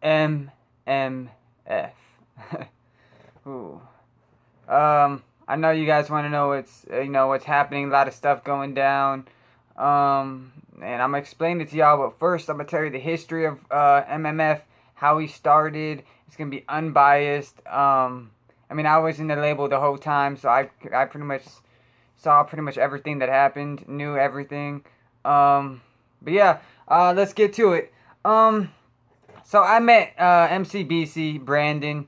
MMF. Ooh. I know you guys want to know what's happening. A lot of stuff going down. And I'm gonna explain it to y'all. But first, I'm gonna tell you the history of MMF, how he started. It's gonna be unbiased. I mean, I was in the label the whole time, so I pretty much saw pretty much everything that happened, knew everything. But yeah, let's get to it. So I met MCBC Brandon.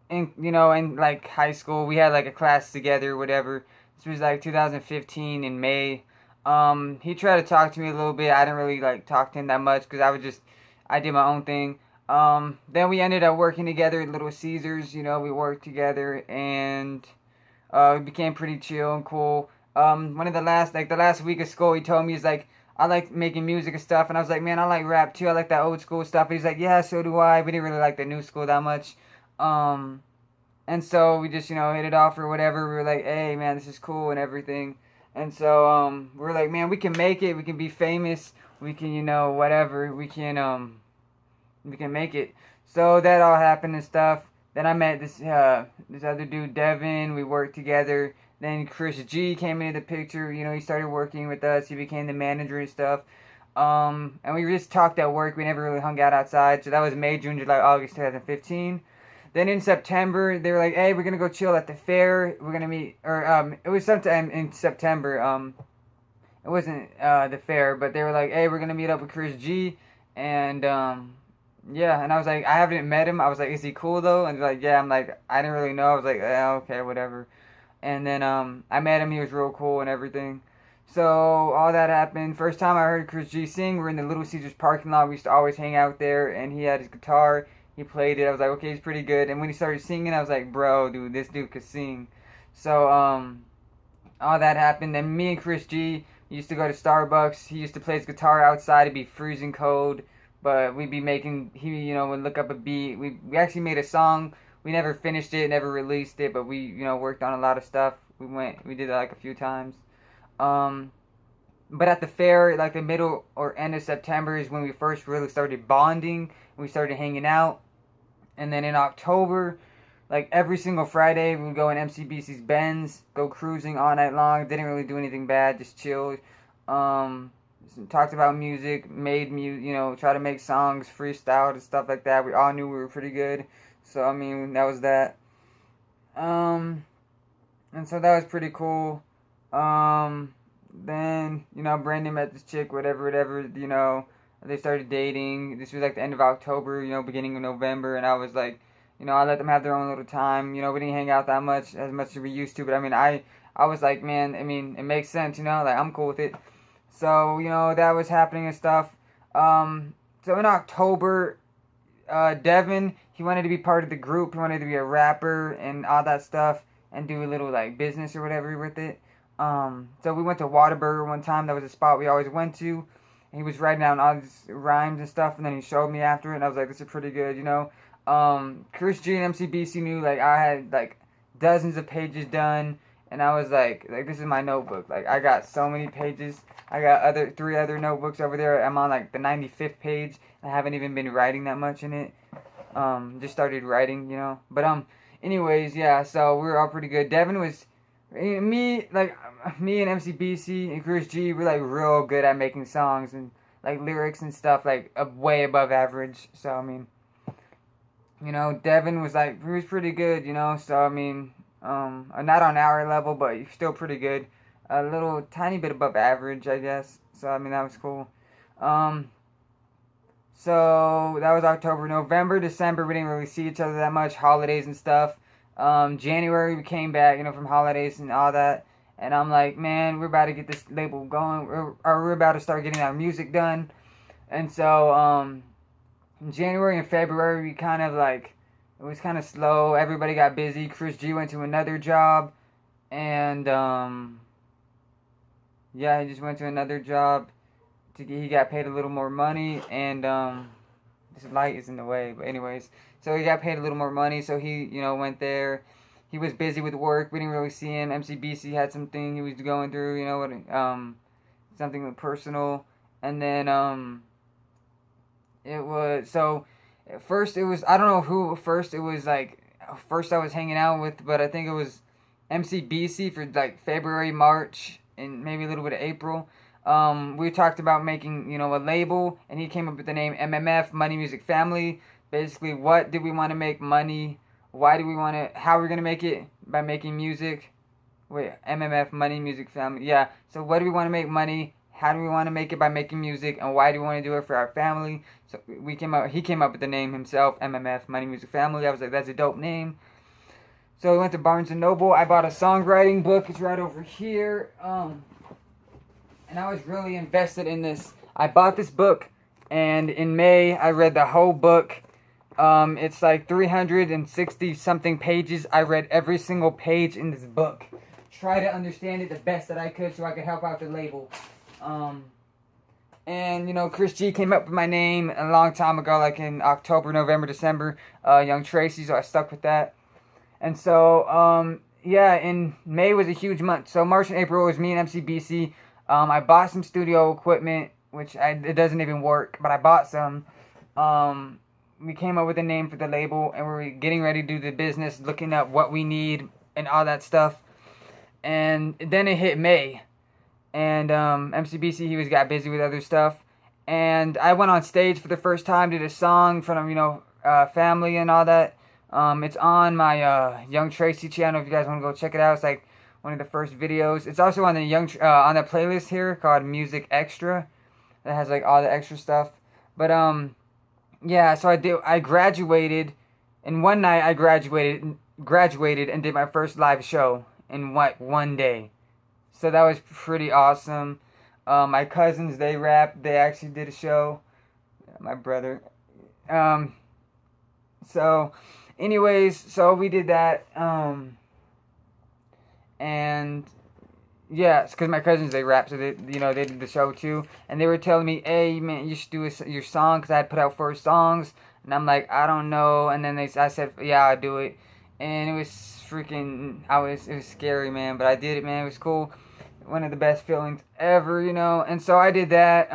In like high school, we had like a class together, whatever. This was like 2015 in May. He tried to talk to me a little bit. I didn't really like talk to him that much because I did my own thing. Then we ended up working together at Little Caesars. We worked together and we became pretty chill and cool. One of the last week of school, he told me, he's like, I like making music and stuff, and I was like, man, I like rap too. I like that old school stuff. And he's like, yeah, so do I. We didn't really like the new school that much. And so we just, hit it off or whatever. We were like, hey, man, this is cool and everything. And so, we were like, man, we can make it. We can be famous. We can, whatever. We can make it. So that all happened and stuff. Then I met this other dude, Devin. We worked together. Then Chris G came into the picture. He started working with us. He became the manager and stuff. And we just talked at work. We never really hung out outside. So that was May, June, July, August 2015. Then in September, they were like, hey, we're going to go chill at the fair. We're going to meet, or, it was sometime in September. It wasn't, the fair, but they were like, hey, we're going to meet up with Chris G. And, yeah, and I was like, I haven't met him. I was like, is he cool though? And they're like, yeah. I'm like, I didn't really know. I was like, yeah, okay, whatever. And then, I met him. He was real cool and everything. So, all that happened. First time I heard Chris G sing, we're in the Little Caesars parking lot. We used to always hang out there, and he had his guitar. He played it. I was like, okay, he's pretty good. And when he started singing, I was like, bro, dude, this dude could sing. So, all that happened. And me and Chris G used to go to Starbucks. He used to play his guitar outside. It'd be freezing cold. But we'd be making, he, would look up a beat. We actually made a song. We never finished it, never released it. But we, worked on a lot of stuff. We did it like a few times. But at the fair, like the middle or end of September is when we first really started bonding. And we started hanging out. And then in October, like every single Friday, we would go in MCBC's Benz, go cruising all night long. Didn't really do anything bad, just chilled. Talked about music, made music, try to make songs, freestyle and stuff like that. We all knew we were pretty good. So, I mean, that was that. And so that was pretty cool. Then, Brandon met this chick, whatever, they started dating. This was like the end of October, beginning of November, and I was like, I let them have their own little time. We didn't hang out that much, as much as we used to, but I mean, I was like, man, I mean, it makes sense, like, I'm cool with it. So, that was happening and stuff. So in October, Devin, he wanted to be part of the group. He wanted to be a rapper and all that stuff and do a little, like, business or whatever with it. So we went to Whataburger one time. That was a spot we always went to. And he was writing down all these rhymes and stuff, and then he showed me after it, and I was like, this is pretty good, Chris G and MCBC knew, like, I had, like, dozens of pages done, and I was like, this is my notebook. Like, I got so many pages. I got three other notebooks over there. I'm on, like, the 95th page. I haven't even been writing that much in it. Just started writing, But, anyways, yeah, so we were all pretty good. Devin was... Me and MCBC and Chris G were like real good at making songs and like lyrics and stuff, like way above average. So I mean, Devin was like, he was pretty good, So I mean, not on our level, but he's still pretty good. A little tiny bit above average, I guess. So I mean, that was cool. So that was October. November, December, we didn't really see each other that much. Holidays and stuff. January we came back, from holidays and all that, and I'm like, man, we're about to get this label going, we're about to start getting our music done, and so, in January and February, we kind of like, it was kind of slow, everybody got busy. Chris G went to another job, and, yeah, he just went to another job, he got paid a little more money, and, this light is in the way, but anyways, so he got paid a little more money, so he, went there. He was busy with work, we didn't really see him. MCBC had something he was going through, something personal, and then, it was so. At first, it was I don't know who. First, it was like first I was hanging out with, but I think it was MCBC for like February, March, and maybe a little bit of April. We talked about making a label, and he came up with the name MMF, Money Music Family. Basically, what did we want to make money? Why do we want to? How we're gonna make it by making music? Wait, MMF, Money Music Family. Yeah. So what do we want to make money? How do we want to make it by making music? And why do we want to do it for our family? So he came up with the name himself, MMF, Money Music Family. I was like, that's a dope name. So we went to Barnes & Noble. I bought a songwriting book. It's right over here. And I was really invested in this. I bought this book, and in May, I read the whole book. It's like 360 something pages. I read every single page in this book. Try to understand it the best that I could so I could help out the label. And Chris G came up with my name a long time ago, like in October, November, December, Young Tracy, so I stuck with that. And so, yeah, in May was a huge month. So March and April was me and MCBC. I bought some studio equipment, which it doesn't even work, but I bought some. We came up with a name for the label, and we were getting ready to do the business, looking up what we need and all that stuff. And then it hit May. And MCBC, he got busy with other stuff. And I went on stage for the first time, did a song in front of, family and all that. It's on my Young Tracy channel if you guys want to go check it out. It's like one of the first videos. It's also on the on the playlist here called Music Extra. That has like all the extra stuff. But yeah, so I graduated, and one night I graduated and did my first live show in one day. So that was pretty awesome. My cousins, they rapped. They actually did a show. My brother. So, anyways, so we did that. And yeah, because my cousins, they rap, so they did the show too. And they were telling me, hey, man, you should do your song, because I had put out 4 songs. And I'm like, I don't know. And then I said, yeah, I'll do it. And it was freaking, it was scary, man. But I did it, man. It was cool. One of the best feelings ever, And so I did that.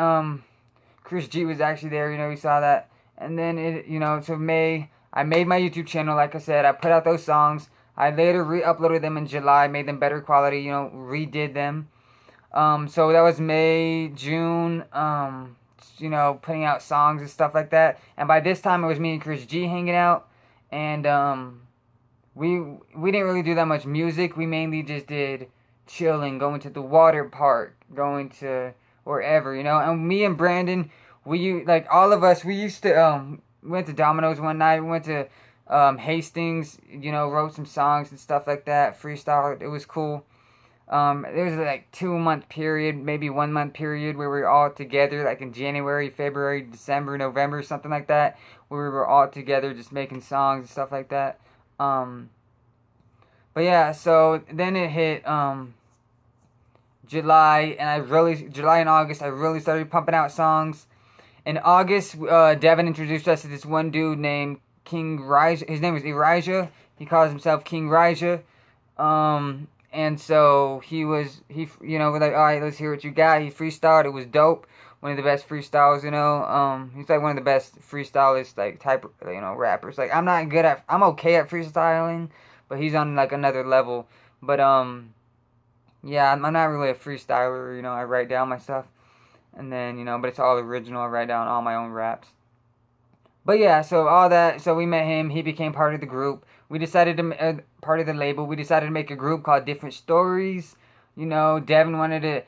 Chris G was actually there, he saw that. And then so May, I made my YouTube channel, like I said. I put out those songs. I later re-uploaded them in July, made them better quality, redid them. So that was May, June, putting out songs and stuff like that. And by this time, it was me and Chris G hanging out. And we didn't really do that much music. We mainly just did chilling, going to the water park, going to wherever, And me and Brandon, all of us, we used to, went to Domino's one night. We went to Hastings, wrote some songs and stuff like that, freestyle. It was cool. There was like 2-month period, maybe 1-month period where we were all together, like in January, February, December, November, something like that, where we were all together just making songs and stuff like that. But yeah, so then it hit July, and July and August, I really started pumping out songs. In August, Devin introduced us to this one dude named King Rijah. His name is Elijah. He calls himself King Rijah. And so we're like, all right, let's hear what you got. He freestyled. It was dope. One of the best freestyles, He's like one of the best freestylist, like type, rappers. Like I'm okay at freestyling, but he's on like another level. But yeah, I'm not really a freestyler. I write down my stuff, and then but it's all original. I write down all my own raps. But yeah, so we met him. He became part of the group. We decided to, part of the label, we decided to make a group called Different Stories. Devin wanted to,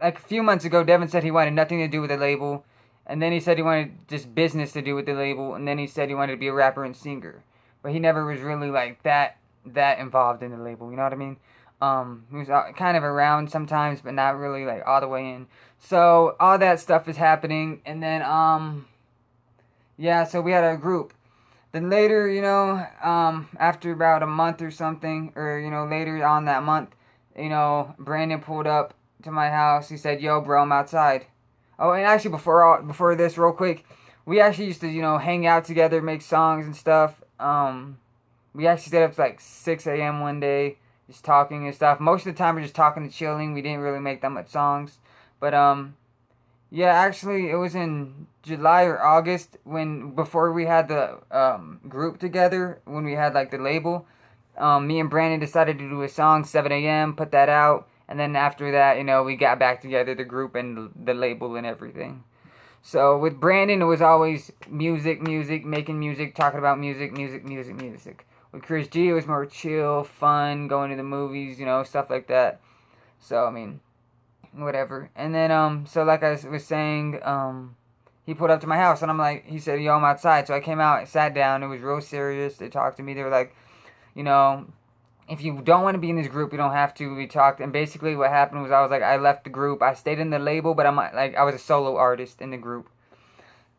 like a few months ago, Devin said he wanted nothing to do with the label. And then he said he wanted just business to do with the label. And then he said he wanted to be a rapper and singer. But he never was really like that involved in the label, you know what I mean? He was kind of around sometimes, but not really like all the way in. So all that stuff is happening. And then, yeah, so we had a group. Then later, after about a month or something, or, later on that month, Brandon pulled up to my house. He said, yo, bro, I'm outside. Oh, and actually, before this, real quick, we actually used to, hang out together, make songs and stuff. We actually stayed up to like 6 a.m. one day, just talking and stuff. Most of the time, we're just talking and chilling. We didn't really make that much songs. But, Yeah, actually, it was in July or August before we had the group together, when we had like the label. Me and Brandon decided to do a song, 7 a.m., put that out, and then after that, we got back together, the group and the label and everything. So with Brandon, it was always music, music, making music, talking about music, music, music, music. With Chris G, it was more chill, fun, going to the movies, stuff like that. So I mean, whatever. And then so like I was saying, he pulled up to my house, and he said, "Yo, I'm outside." So I came out, sat down. It was real serious. They talked to me. They were like, you know, if you don't want to be in this group, you don't have to. We talked, and basically what happened was I left the group. I stayed in the label, but I was a solo artist in the group.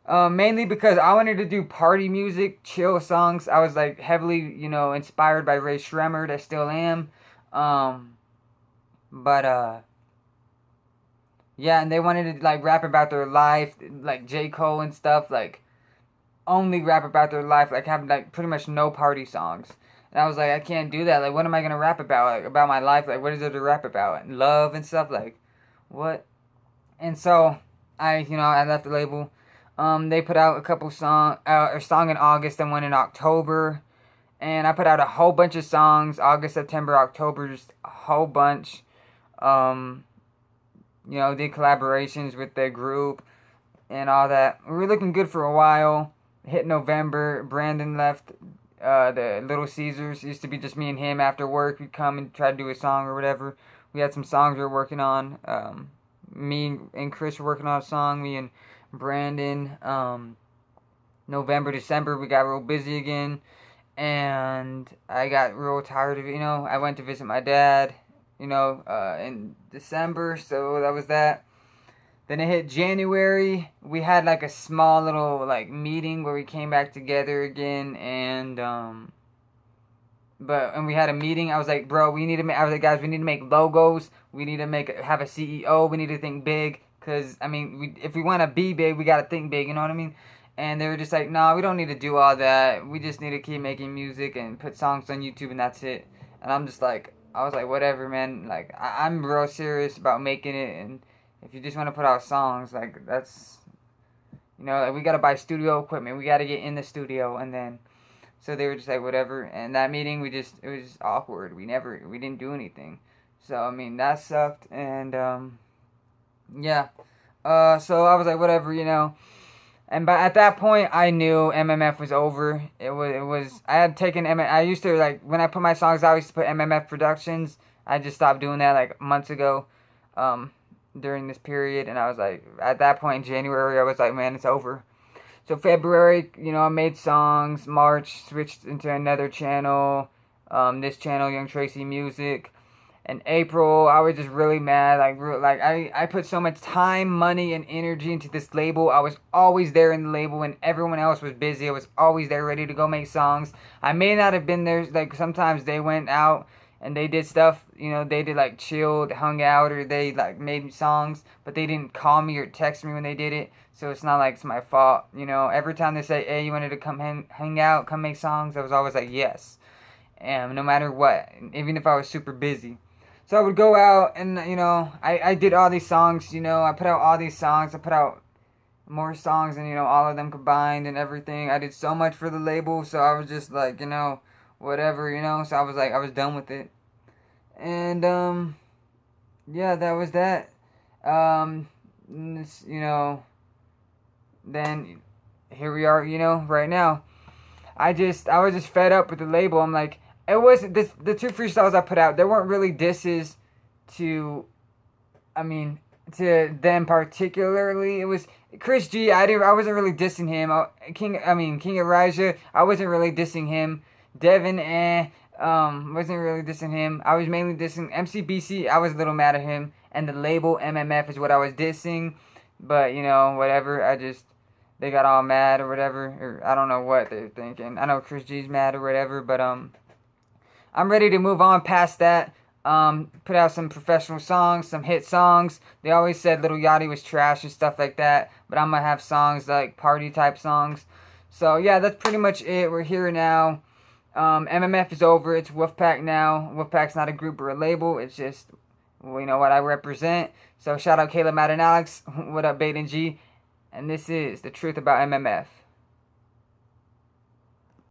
Mainly because I wanted to do party music, chill songs. I was like heavily, inspired by Ray Shremmer. I still am. But yeah, and they wanted to like rap about their life, like J. Cole and stuff, like only rap about their life, like have like pretty much no party songs. And I was like, I can't do that. Like, what am I gonna rap about? Like, about my life? Like, what is there to rap about? Love and stuff? Like, what? And so I left the label. They put out a couple a song in August and one in October, and I put out a whole bunch of songs. August, September, October, just a whole bunch. Did collaborations with their group and all that. We were looking good for a while. Hit November, Brandon left the Little Caesars. It used to be just me and him after work. We'd come and try to do a song or whatever. We had some songs we were working on. Me and Chris were working on a song. Me and Brandon. November, December, we got real busy again. And I got real tired of it. I went to visit my dad, in December. So that was that. Then it hit January. We had like a small little like meeting where we came back together again, and we had a meeting. I was like, bro, I was like, guys, we need to make logos. We need to have a CEO. We need to think big, cause I mean, if we want to be big, we gotta think big. You know what I mean? And they were just like, no, we don't need to do all that. We just need to keep making music and put songs on YouTube, and that's it. And I'm just like, I was like, whatever, man. Like, I'm real serious about making it, and if you just want to put out songs, like, that's, like, we got to buy studio equipment. We got to get in the studio. And then, so they were just like, whatever. And that meeting, it was awkward. We didn't do anything. So, I mean, that sucked. And, yeah. So I was like, whatever, And at that point, I knew MMF was over. I had taken I used to, like, when I put my songs out, I used to put MMF Productions. I just stopped doing that, like, months ago. During this period, and I was like, at that point in January, I was like, man, it's over. So February, I made songs. March, switched into another channel, this channel, Young Tracy Music. And April, I was just really mad. I put so much time, money, and energy into this label. I was always there in the label when everyone else was busy. I was always there ready to go make songs. I may not have been there, like, sometimes they went out and they did stuff, they did like chilled, hung out, or they like made songs, but they didn't call me or text me when they did it. So it's not like it's my fault, Every time they say, hey, you wanted to come hang out, come make songs, I was always like, yes. And no matter what, even if I was super busy. So I would go out and, I did all these songs, I put out all these songs, I put out more songs and, all of them combined and everything. I did so much for the label, so I was just like, whatever, so I was like, I was done with it. And, yeah, that was that. Then here we are, right now. I was just fed up with the label. I'm like, it wasn't the two freestyles I put out, they weren't really disses to them particularly. It was Chris G. I wasn't really dissing him. King Elijah, I wasn't really dissing him. Devin, wasn't really dissing him. I was mainly dissing MCBC. I was a little mad at him, and the label MMF is what I was dissing. But whatever. They got all mad or whatever, or I don't know what they're thinking. I know Chris G's mad or whatever, but I'm ready to move on past that. Put out some professional songs, some hit songs. They always said Lil Yachty was trash and stuff like that, but I'm gonna have songs like party type songs. So yeah, that's pretty much it. We're here now. MMF is over. It's Wolfpack now. Wolfpack's not a group or a label. It's just you know what I represent. So shout out Caleb, Matt, and Alex. What up, Bait and G? And this is the Truth About MMF.